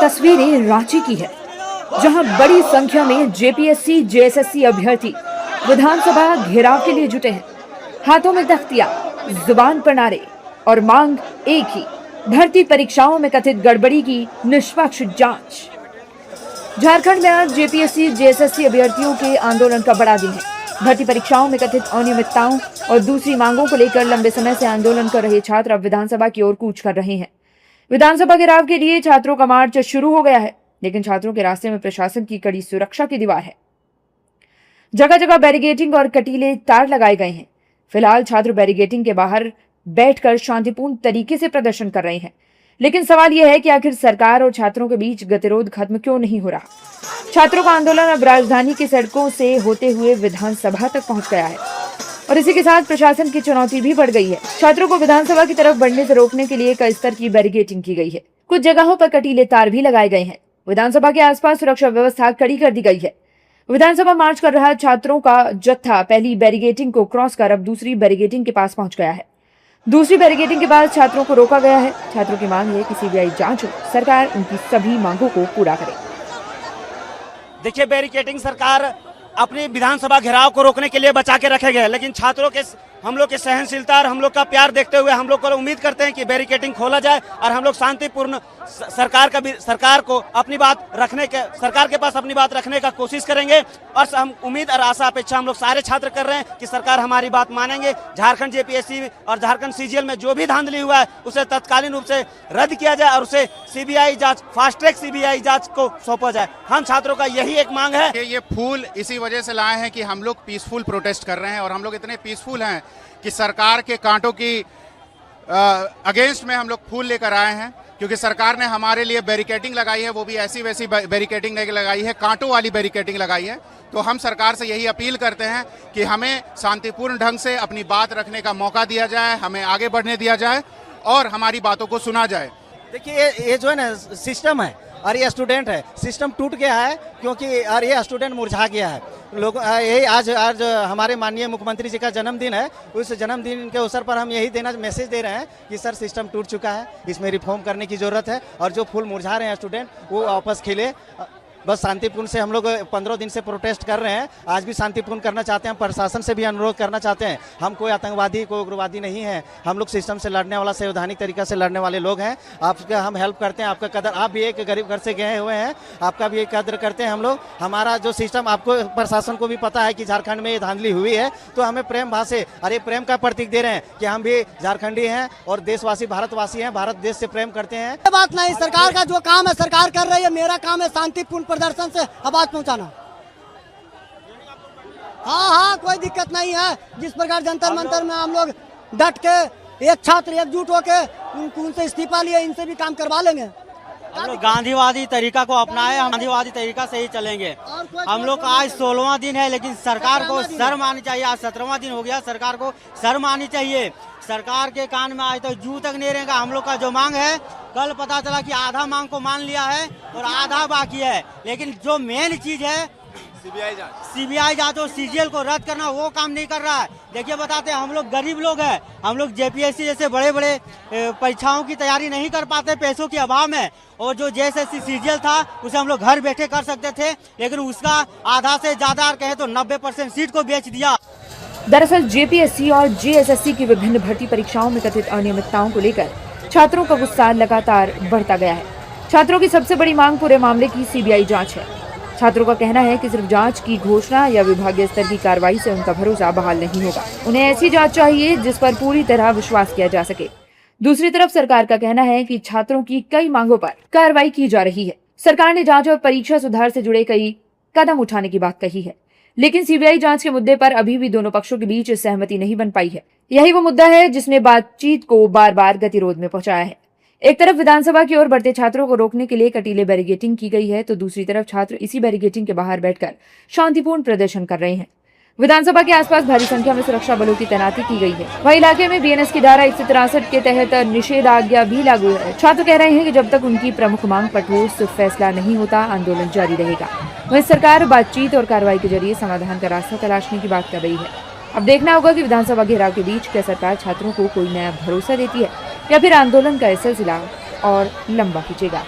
तस्वीरें रांची की है, जहां बड़ी संख्या में जेपीएससी जेएसएससी अभ्यर्थी विधानसभा घेराव के लिए जुटे हैं। हाथों में तख्तियां, जुबान पर नारे और मांग एक ही, भर्ती परीक्षाओं में कथित गड़बड़ी की निष्पक्ष जांच। झारखंड में आज जेपीएससी जेएसएससी अभ्यर्थियों के आंदोलन का बड़ा दिन है। भर्ती परीक्षाओं में कथित अनियमितताओं और दूसरी मांगों को लेकर लंबे समय से आंदोलन कर रहे छात्र अब विधानसभा की ओर कूच कर रहे हैं। विधानसभा घेराव के लिए छात्रों का मार्च शुरू हो गया है, लेकिन छात्रों के रास्ते में प्रशासन की कड़ी सुरक्षा की दीवार है। जगह जगह बैरिकेडिंग और कटीले तार लगाए गए हैं। फिलहाल छात्र बैरिकेडिंग के बाहर बैठकर शांतिपूर्ण तरीके से प्रदर्शन कर रहे हैं, लेकिन सवाल यह है कि आखिर सरकार और छात्रों के बीच गतिरोध खत्म क्यों नहीं हो रहा। छात्रों का आंदोलन अब राजधानी की सड़कों से होते हुए विधानसभा तक पहुंच गया है और इसी के साथ प्रशासन की चुनौती भी बढ़ गई है। छात्रों को विधानसभा की तरफ बढ़ने से रोकने के लिए कई स्तर की बैरिकेडिंग की गई है। कुछ जगहों पर कटीले तार भी लगाए गए हैं। विधानसभा के आसपास सुरक्षा व्यवस्था कड़ी कर दी गई है। विधानसभा मार्च कर रहा छात्रों का जत्था पहली बैरिकेडिंग को क्रॉस कर अब दूसरी बैरिकेडिंग के पास पहुंच गया है। दूसरी बैरिकेडिंग के बाद छात्रों को रोका गया है। छात्रों की मांग है कि सीबीआई जांच हो, सरकार उनकी सभी मांगों को पूरा करे। देखिए, बैरिकेडिंग सरकार अपनी विधानसभा घेराव को रोकने के लिए बचा के रखे गए, लेकिन छात्रों के हम लोग की सहनशीलता और हम लोग का प्यार देखते हुए हम लोग को उम्मीद करते हैं कि बैरिकेडिंग खोला जाए और हम लोग शांतिपूर्ण सरकार को अपनी बात रखने के सरकार के पास अपनी बात रखने का कोशिश करेंगे। और हम उम्मीद और आशा अपेक्षा हम लोग सारे छात्र कर रहे हैं कि सरकार हमारी बात मानेंगे। झारखंड जेपीएससी और झारखंड सीजीएल में जो भी धांधली हुआ है उसे तत्कालीन रूप से रद्द किया जाए और उसे सीबीआई जांच, फास्ट ट्रैक सीबीआई जांच को सौंपा जाए। हम छात्रों का यही एक मांग है। ये फूल इसी वजह से लाए हैं कि हम लोग पीसफुल प्रोटेस्ट कर रहे हैं और हम लोग इतने पीसफुल हैं कि सरकार के कांटों की अगेंस्ट में हम लोग फूल लेकर आए हैं, क्योंकि सरकार ने हमारे लिए बैरिकेडिंग लगाई है, वो भी ऐसी वैसी बैरिकेडिंग नहीं लगाई है, कांटों वाली बैरिकेडिंग लगाई है। तो हम सरकार से यही अपील करते हैं कि हमें शांतिपूर्ण ढंग से अपनी बात रखने का मौका दिया जाए, हमें आगे बढ़ने दिया जाए और हमारी बातों को सुना जाए। देखिए, ये जो है ना सिस्टम है और ये स्टूडेंट है, सिस्टम टूट गया है क्योंकि और ये स्टूडेंट मुरझा गया है। लोग यही आज हमारे माननीय मुख्यमंत्री जी का जन्मदिन है। उस जन्मदिन के अवसर पर हम यही मैसेज दे रहे हैं कि सर, सिस्टम टूट चुका है, इसमें रिफॉर्म करने की जरूरत है और जो फूल मुरझा रहे हैं स्टूडेंट वो वापस खिले। बस शांतिपूर्ण से हम लोग 15 दिन से प्रोटेस्ट कर रहे हैं, आज भी शांतिपूर्ण करना चाहते हैं। प्रशासन से भी अनुरोध करना चाहते हैं, हम कोई आतंकवादी कोई उग्रवादी नहीं है, हम लोग सिस्टम से लड़ने वाला, संवैधानिक तरीका से लड़ने वाले लोग हैं। आपका हम हेल्प करते हैं, आपका कदर, आप भी एक गरीब घर से गए हुए हैं, आपका भी एक कदर करते हैं हम लोग। हमारा जो सिस्टम, आपको प्रशासन को भी पता है कि झारखंड में ये धांधली हुई है, तो हमें प्रेम भाव से, अरे प्रेम का प्रतीक दे रहे हैं कि हम भी झारखंडी हैं और देशवासी, भारतवासी हैं, भारत देश से प्रेम करते हैं। बात नहीं, सरकार का जो काम है सरकार कर रही है, मेरा काम है शांतिपूर्ण प्रदर्शन से आवाज पहुंचाना। हाँ, कोई दिक्कत नहीं है। जिस प्रकार जंतर मंतर में हम लोग डट के एक छात्र एकजुट होके उनसे इस्तीफा लिए, इनसे भी काम करवा लेंगे। हम लोग गांधीवादी तरीका को अपनाए, हम गांधीवादी तरीका से ही चलेंगे। हम लोग आज 16वां दिन है, लेकिन सरकार को शर्म आनी चाहिए। आज 17वां दिन हो गया, सरकार को शर्म आनी चाहिए। सरकार के कान में आज तो जू तक नहीं रहेगा। हम लोग का जो मांग है, कल पता चला कि आधा मांग को मान लिया है और आधा बाकी है, लेकिन जो मेन चीज है सीबीआई जांच और सीजीएल को रद्द करना, वो काम नहीं कर रहा है। देखिए, बताते हैं, हम लोग गरीब लोग हैं, हम लोग जेपीएससी जैसे बड़े बड़े परीक्षाओं की तैयारी नहीं कर पाते पैसों के अभाव में। और जो जेएसएससी सीजीएल था उसे हम लोग घर बैठे कर सकते थे, लेकिन उसका आधा से ज्यादा कहे तो 90% सीट को बेच दिया। दरअसल जेपीएससी और जेएसएससी की विभिन्न भर्ती परीक्षाओं में कथित अनियमितताओं को लेकर छात्रों का गुस्सा लगातार बढ़ता गया है। छात्रों की सबसे बड़ी मांग पूरे मामले की सीबीआई जांच है। छात्रों का कहना है कि सिर्फ जांच की घोषणा या विभागीय स्तर की कार्रवाई से उनका भरोसा बहाल नहीं होगा। उन्हें ऐसी जांच चाहिए जिस पर पूरी तरह विश्वास किया जा सके। दूसरी तरफ सरकार का कहना है कि छात्रों की कई मांगों पर कार्रवाई की जा रही है। सरकार ने जांच और परीक्षा सुधार से जुड़े कई कदम उठाने की बात कही है, लेकिन सीबीआई जांच के मुद्दे पर अभी भी दोनों पक्षों के बीच सहमति नहीं बन पाई है। यही वो मुद्दा है जिसने बातचीत को बार बार गतिरोध में पहुंचाया है। एक तरफ विधानसभा की ओर बढ़ते छात्रों को रोकने के लिए कटीले बैरिकेडिंग की गई है, तो दूसरी तरफ छात्र इसी बैरिकेडिंग के बाहर बैठकर शांतिपूर्ण प्रदर्शन कर रहे हैं। विधानसभा के आसपास भारी संख्या में सुरक्षा बलों की तैनाती की गई है। वहीं इलाके में बीएनएस की धारा 163 के तहत निषेधाज्ञा भी लागू है। छात्र कह रहे हैं कि जब तक उनकी प्रमुख मांग पर ठोस फैसला नहीं होता, आंदोलन जारी रहेगा। वहीं सरकार बातचीत और कार्रवाई के जरिए समाधान का रास्ता तलाशने की बात कर रही है। अब देखना होगा कि विधानसभा घेराव के बीच क्या सरकार छात्रों को कोई नया भरोसा देती है या फिर आंदोलन का सिलसिला और लंबा खींचेगा।